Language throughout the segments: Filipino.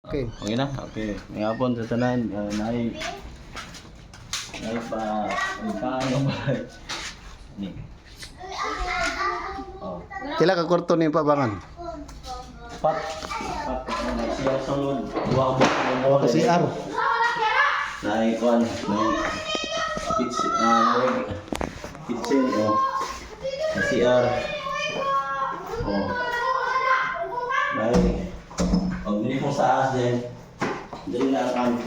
Okay. Okay na? Okay. May hapon sa tanan, naay pa ang balay. Ni. Oh. Kila ka kwarto ni pabangan? Pat. Siya sulod. Wa mo Kasi CR. naay kon, naay kitchen oh. Sa CR. Oh. Naay pag dili po sa as din, dili na ang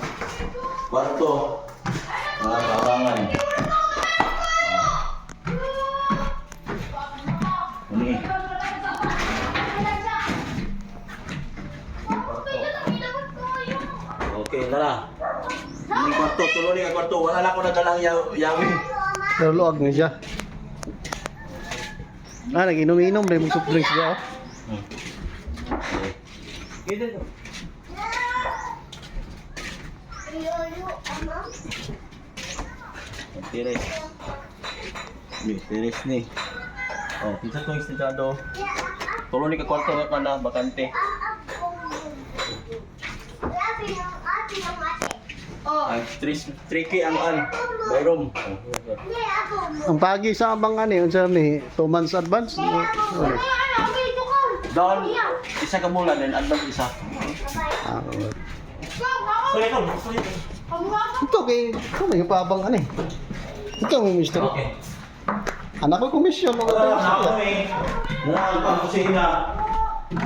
kwarto, mga kabangan. Ini. Okay, tara. Ini kwarto, tuloy nga kwarto. Wala na ako nadalang yawi. Pero luag na siya. Nag-inom-inom rin mo soft drinks siya. Kita tu. Tiris. Ni, tiris ni. Oh, kita tu istilado. Tolong ni ke kwarto nga kana bakante. Ay, tricky ang bayrom. Ang pagi sa abangan eh, unsa ni 2 months advance. Down isa ka bulan then advance isa. So ito. Ito kay kung may pabangan eh. Ito may mister. Okay. Anak ko komisyon mo Ako may pang-kusina.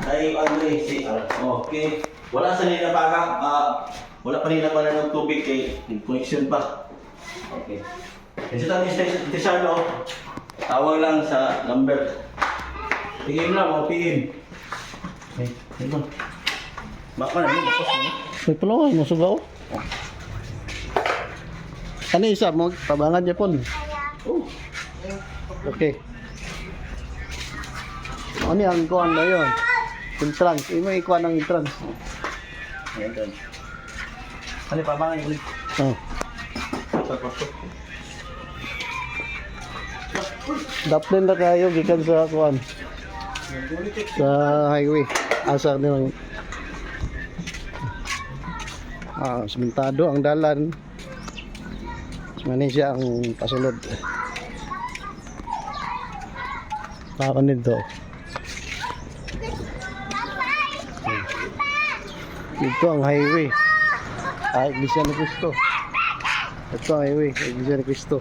Ay si okay. Wala sa nila pagang wala pa nila pala ng tubig kay connection pa. Okay. Kasi tayo station tawag lang sa number. Tingin lang o PM. Eh, ito. Baka na dito tapos mo. May pulaway mo sugaw. Ano isa mo pabangan Japon? Oh. Okay. Ano ang kuan na yun? Entrance. Imo ikuan ng entrance. Ayan. Ano pa ba ngayon ulit? Oh. Daplin na kayo gikan sa kuan. Sa highway. Asa nila. Sementado ang dalan. Manisya ang pasulod. Ako nito. Ito ang highway. Iglesia ni Cristo. Ito ang highway. Iglesia ni Cristo.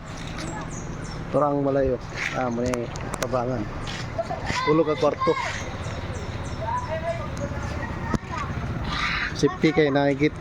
Turang malayo. May kabangan. Pulo ka kwarto. Safety kay nakikit.